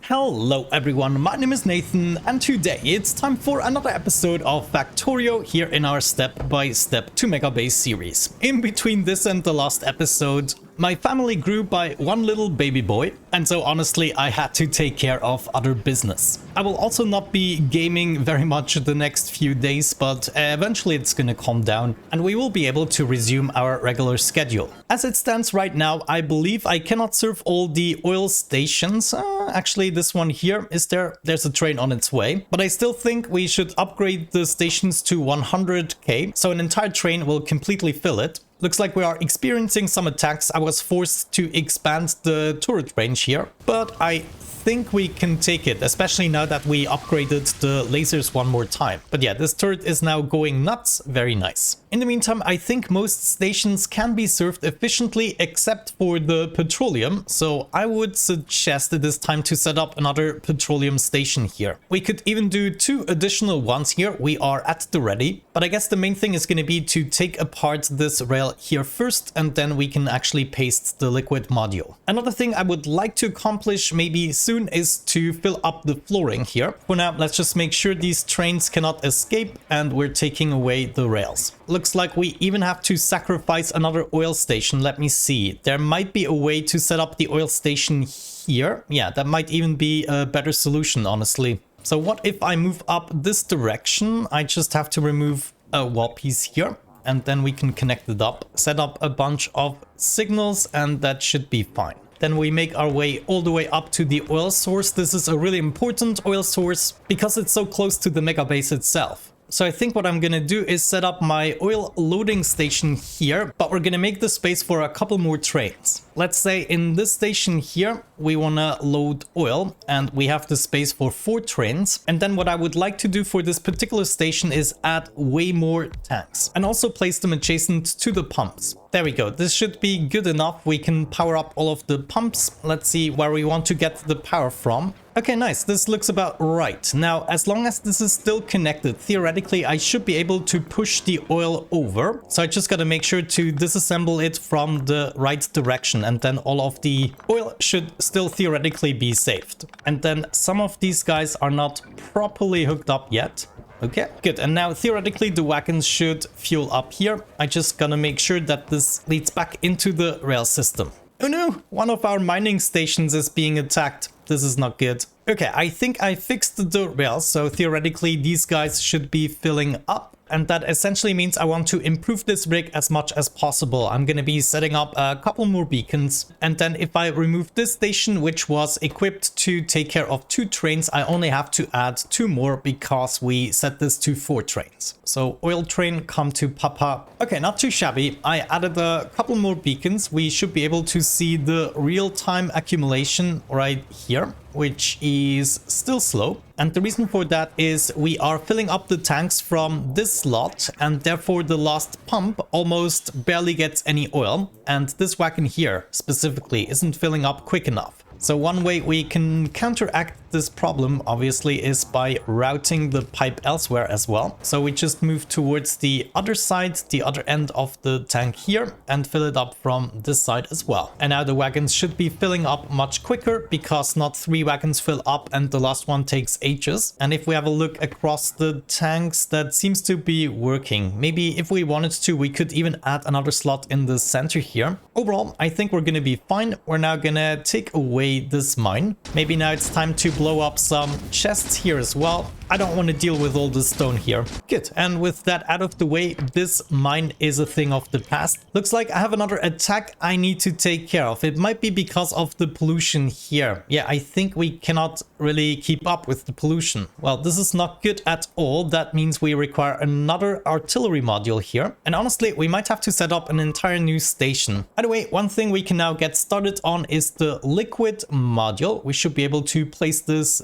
Hello everyone, my name is Nathan and today it's time for another episode of Factorio here in our step-by-step to Megabase series. In between this and the last episode, my family grew by one little baby boy, and so honestly I had to take care of other business. I will also not be gaming very much the next few days, but eventually it's gonna calm down and we will be able to resume our regular schedule. As it stands right now, I believe I cannot serve all the oil stations. Actually, this one here is there's a train on its way, but I still think we should upgrade the stations to 100k, so an entire train will completely fill it. Looks like we are experiencing some attacks. I was forced to expand the turret range here, but I think we can take it, especially now that we upgraded the lasers one more time. But yeah, this turret is now going nuts. Very nice. In the meantime, I think most stations can be served efficiently except for the petroleum, so I would suggest it is time to set up another petroleum station here. We could even do 2 additional ones here. We are at the ready, but I guess the main thing is going to be to take apart this rail here first, and then we can actually paste the liquid module. Another thing I would like to accomplish maybe soon is to fill up the flooring here. For now, let's just make sure these trains cannot escape and we're taking away the rails. Looks like we even have to sacrifice another oil station. Let me see. There might be a way to set up the oil station here. Yeah, that might even be a better solution, honestly. So what if I move up this direction? I just have to remove a wall piece here, and then we can connect it up, set up a bunch of signals, and that should be fine. Then we make our way all the way up to the oil source. This is a really important oil source because it's so close to the Megabase itself. So I think what I'm gonna do is set up my oil loading station here, but we're gonna make the space for a couple more trains. Let's say in this station here, we wanna load oil and we have the space for 4 trains. And then what I would like to do for this particular station is add way more tanks and also place them adjacent to the pumps. There we go. This should be good enough. We can power up all of the pumps. Let's see where we want to get the power from. Okay, nice. This looks about right. Now, as long as this is still connected, theoretically, I should be able to push the oil over. So I just got to make sure to disassemble it from the right direction. And then all of the oil should still theoretically be saved. And then some of these guys are not properly hooked up yet. Okay, good. And now theoretically the wagons should fuel up here. I just gotta make sure that this leads back into the rail system. Oh no, one of our mining stations is being attacked. This is not good. Okay, I think I fixed the rail, so theoretically these guys should be filling up. And that essentially means I want to improve this rig as much as possible. I'm going to be setting up a couple more beacons. And then if I remove this station, which was equipped to take care of 2 trains, I only have to add 2 more because we set this to 4 trains. So oil train, come to Papa. Okay, not too shabby. I added a couple more beacons. We should be able to see the real-time accumulation right here, which is still slow. And the reason for that is we are filling up the tanks from this slot, and therefore the last pump almost barely gets any oil. And this wagon here specifically isn't filling up quick enough. So one way we can counteract this problem obviously is by routing the pipe elsewhere as well. So we just move towards the other side, the other end of the tank here, and fill it up from this side as well. And now the wagons should be filling up much quicker because not 3 wagons fill up and the last one takes ages. And if we have a look across the tanks, that seems to be working. Maybe if we wanted to, we could even add another slot in the center here. Overall, I think we're gonna be fine. We're now gonna take away this mine. Maybe now it's time to blow up some chests here as well. I don't want to deal with all the stone here. Good. And with that out of the way, this mine is a thing of the past. Looks like I have another attack I need to take care of. It might be because of the pollution here. Yeah, I think we cannot really keep up with the pollution. Well, this is not good at all. That means we require another artillery module here. And honestly, we might have to set up an entire new station. By the way, one thing we can now get started on is the liquid module. We should be able to place this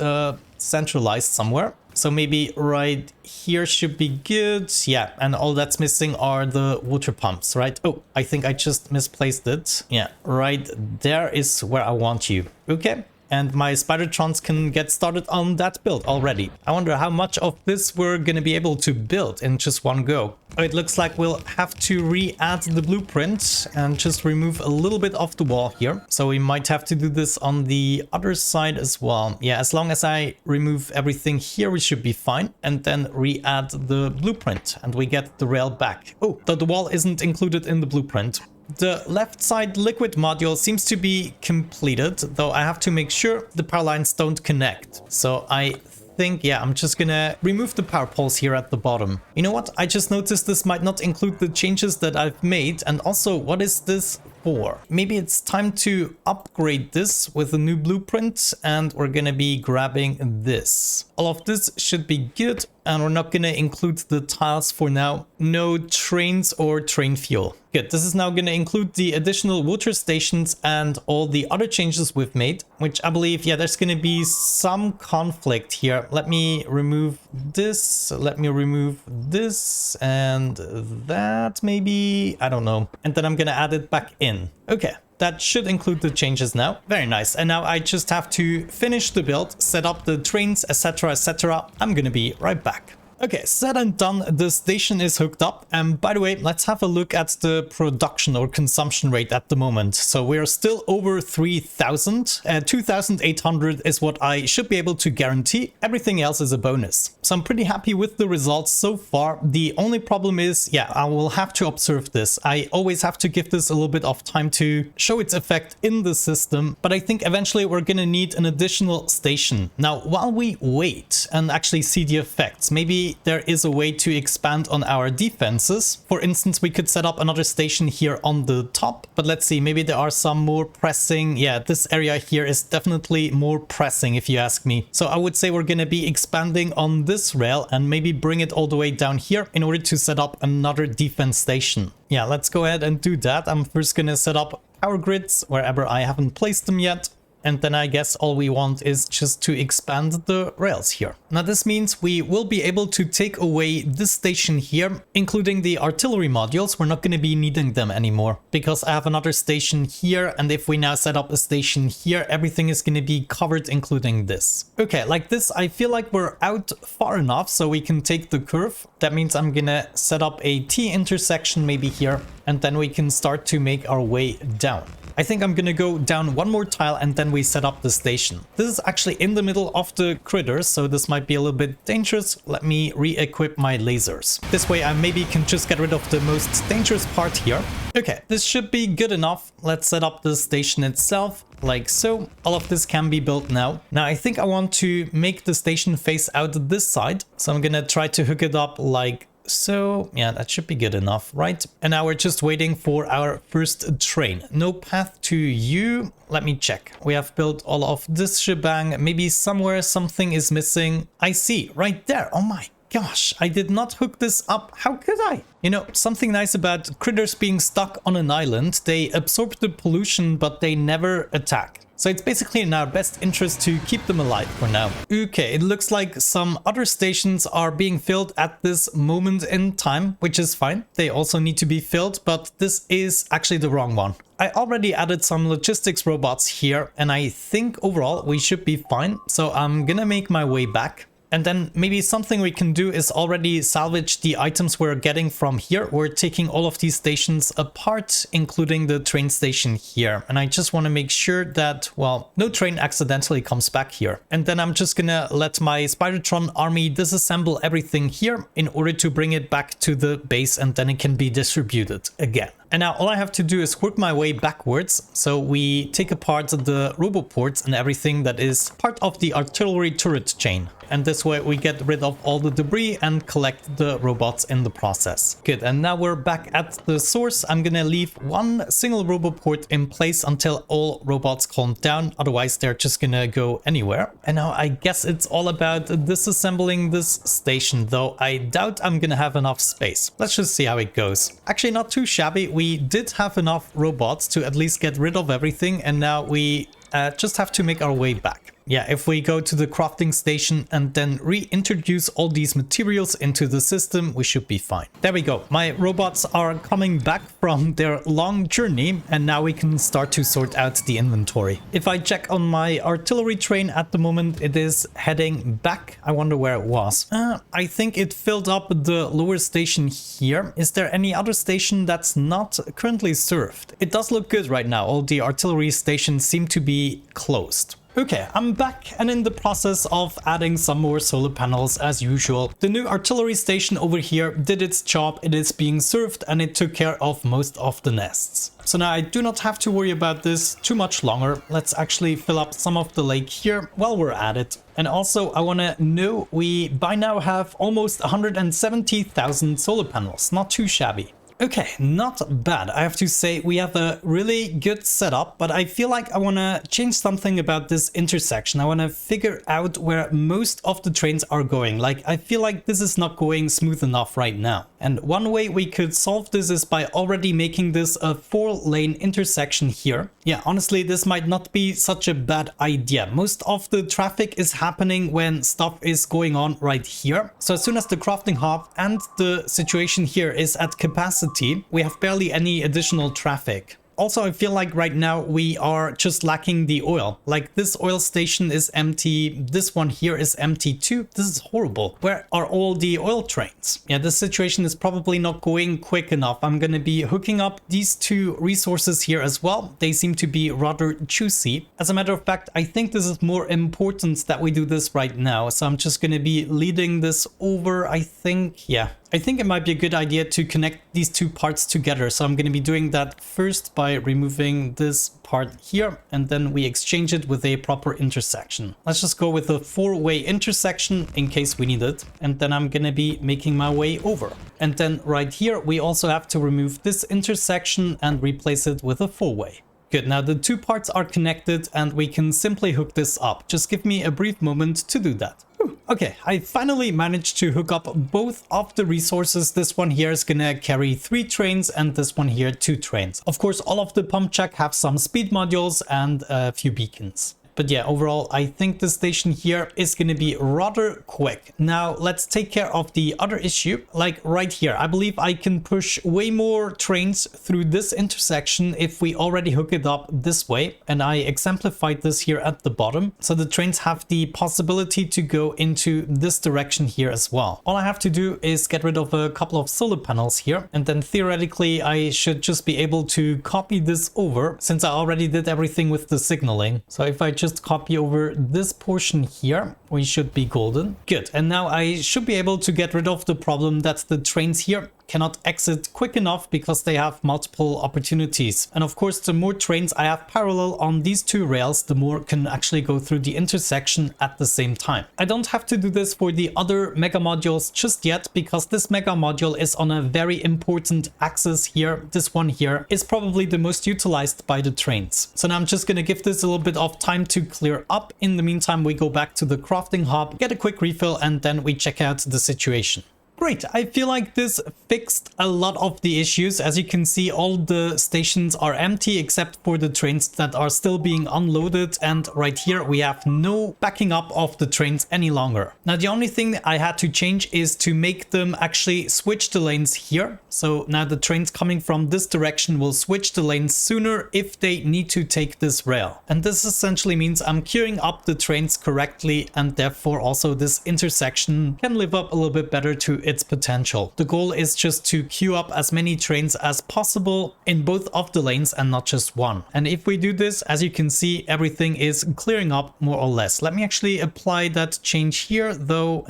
centralized somewhere. So maybe right here should be good. Yeah, and all that's missing are the water pumps, right? Oh, I think I just misplaced it. Yeah, right there is where I want you. Okay. and my Spidertrons can get started on that build already. I wonder how much of this we're going to be able to build in just one go. Oh, it looks like we'll have to re-add the blueprint and just remove a little bit of the wall here. So we might have to do this on the other side as well. Yeah, as long as I remove everything here, we should be fine. And then re-add the blueprint and we get the rail back. Oh, the wall isn't included in the blueprint. The left side liquid module seems to be completed, though I have to make sure the power lines don't connect. So I think, yeah, I'm just gonna remove the power poles here at the bottom. You know what? I just noticed this might not include the changes that I've made. And also, what is this for? Maybe it's time to upgrade this with a new blueprint, and we're gonna be grabbing this. All of this should be good, and we're not gonna include the tiles for now. No trains or train fuel. Good. This is now going to include the additional water stations and all the other changes we've made, which I believe, yeah, there's going to be some conflict here. Let me remove this. Let me remove this and that maybe. I don't know. And then I'm going to add it back in. Okay. That should include the changes now. Very nice. And now I just have to finish the build, set up the trains, etc., etc. I'm going to be right back. Okay, said and done, the station is hooked up. And by the way, let's have a look at the production or consumption rate at the moment. So we're still over 3,000. 2,800 is what I should be able to guarantee. Everything else is a bonus. So I'm pretty happy with the results so far. The only problem is, yeah, I will have to observe this. I always have to give this a little bit of time to show its effect in the system. But I think eventually we're going to need an additional station. Now, while we wait and actually see the effects, maybe there is a way to expand on our defenses. For instance, we could set up another station here on the top, but let's see, maybe there are some more pressing. Yeah, this area here is definitely more pressing if you ask me. So I would say we're going to be expanding on this rail and maybe bring it all the way down here in order to set up another defense station. Yeah, let's go ahead and do that. I'm first going to set up power grids wherever I haven't placed them yet. And then I guess all we want is just to expand the rails here. Now this means we will be able to take away this station here, including the artillery modules. We're not going to be needing them anymore because I have another station here. And if we now set up a station here, everything is going to be covered, including this. Okay, like this, I feel like we're out far enough so we can take the curve. That means I'm going to set up a T intersection maybe here, and then we can start to make our way down. I think I'm gonna go down one more tile and then we set up the station. This is actually in the middle of the critters, so this might be a little bit dangerous. Let me re-equip my lasers. This way I maybe can just get rid of the most dangerous part here. Okay, this should be good enough. Let's set up the station itself. Like so. All of this can be built now. Now I think I want to make the station face out this side. So I'm gonna try to hook it up like so. Yeah, that should be good enough, right? And now we're just waiting for our first train. No path to you. Let me check. We have built all of this shebang. Maybe somewhere something is missing. I see, right there. Oh my gosh, I did not hook this up. How could I? You know, something nice about critters being stuck on an island. They absorb the pollution, but they never attack. So it's basically in our best interest to keep them alive for now. Okay, it looks like some other stations are being filled at this moment in time, which is fine. They also need to be filled, but this is actually the wrong one. I already added some logistics robots here, and I think overall we should be fine. So I'm gonna make my way back. And then maybe something we can do is already salvage the items we're getting from here. We're taking all of these stations apart, including the train station here. And I just want to make sure that, well, no train accidentally comes back here. And then I'm just gonna let my Spidertron army disassemble everything here in order to bring it back to the base, and then it can be distributed again. And now all I have to do is work my way backwards. So we take apart the roboports and everything that is part of the artillery turret chain. And this way we get rid of all the debris and collect the robots in the process. Good, and now we're back at the source. I'm gonna leave one single roboport in place until all robots calm down. Otherwise they're just gonna go anywhere. And now I guess it's all about disassembling this station, though I doubt I'm gonna have enough space. Let's just see how it goes. Actually, not too shabby. We did have enough robots to at least get rid of everything, and now we just have to make our way back. yeah, if we go to the crafting station and then reintroduce all these materials into the system, we should be fine. There we go. My robots are coming back from their long journey, and now we can start to sort out the inventory. If I check on my artillery train at the moment, it is heading back. I wonder where it was. I think it filled up the lower station here. Is there any other station that's not currently served? It does look good right now. All the artillery stations seem to be closed. Okay, I'm back and in the process of adding some more solar panels as usual. The new artillery station over here did its job, it is being served, and it took care of most of the nests. So now I do not have to worry about this too much longer. Let's actually fill up some of the lake here while we're at it. And also I want to know we by now have almost 170,000 solar panels, not too shabby. Okay, not bad. I have to say we have a really good setup, but I feel like I want to change something about this intersection. I want to figure out where most of the trains are going. Like, I feel like this is not going smooth enough right now. And one way we could solve this is by already making this a 4-lane intersection here. Yeah, honestly, this might not be such a bad idea. Most of the traffic is happening when stuff is going on right here. So as soon as the crafting hub and the situation here is at capacity, we have barely any additional traffic. Also, I feel like right now we are just lacking the oil. Like, this oil station is empty. This one here is empty too. This is horrible. Where are all the oil trains? Yeah, this situation is probably not going quick enough. I'm going to be hooking up these two resources here as well. They seem to be rather juicy. As a matter of fact, I think this is more important that we do this right now. So I'm just going to be leading this over, I think. Yeah. I think it might be a good idea to connect these two parts together. So I'm going to be doing that first by removing this part here, and then we exchange it with a proper intersection. Let's just go with a 4-way intersection in case we need it. And then I'm going to be making my way over. And then right here, we also have to remove this intersection and replace it with a 4-way. Good, now the two parts are connected and we can simply hook this up. Just give me a brief moment to do that. Okay, I finally managed to hook up both of the resources. This one here is gonna carry 3 trains and this one here 2 trains. Of course, all of the pump check have some speed modules and a few beacons. But yeah, overall, I think the station here is going to be rather quick. Now, let's take care of the other issue. Like right here, I believe I can push way more trains through this intersection if we already hook it up this way. And I exemplified this here at the bottom. So the trains have the possibility to go into this direction here as well. All I have to do is get rid of a couple of solar panels here. And then theoretically, I should just be able to copy this over since I already did everything with the signaling. So if I just copy over this portion here, we should be golden. Good. And now I should be able to get rid of the problem that the trains here cannot exit quick enough because they have multiple opportunities. And of course, the more trains I have parallel on these two rails, the more can actually go through the intersection at the same time. I don't have to do this for the other mega modules just yet because this mega module is on a very important axis here. This one here is probably the most utilized by the trains. So now I'm just going to give this a little bit of time to clear up. In the meantime, we go back to the crafting hub, get a quick refill, and then we check out the situation. Great, I feel like this fixed a lot of the issues. As you can see, all the stations are empty except for the trains that are still being unloaded, and right here we have no backing up of the trains any longer. Now the only thing I had to change is to make them actually switch the lanes here. So now the trains coming from this direction will switch the lanes sooner if they need to take this rail. And this essentially means I'm queuing up the trains correctly, and therefore also this intersection can live up a little bit better to its potential. The goal is just to queue up as many trains as possible in both of the lanes and not just one. And if we do this, as you can see, everything is clearing up more or less. Let me actually apply that change here, though.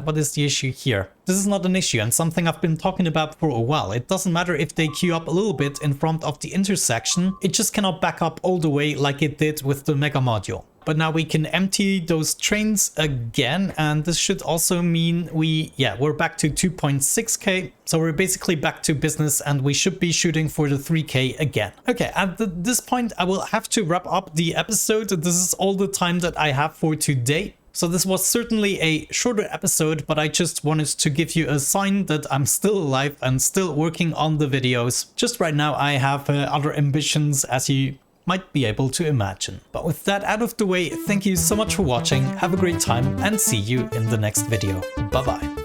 What is the issue here? This is not an issue and something I've been talking about for a while. It doesn't matter if they queue up a little bit in front of the intersection. It just cannot back up all the way like it did with the mega module. But now we can empty those trains again, and this should also mean we're back to 2.6k. So we're basically back to business and we should be shooting for the 3k again. Okay, at this point I will have to wrap up the episode. This is all the time that I have for today. So this was certainly a shorter episode, but I just wanted to give you a sign that I'm still alive and still working on the videos. Just right now I have other ambitions, as you might be able to imagine. But with that out of the way, thank you so much for watching, have a great time, and see you in the next video. Bye bye.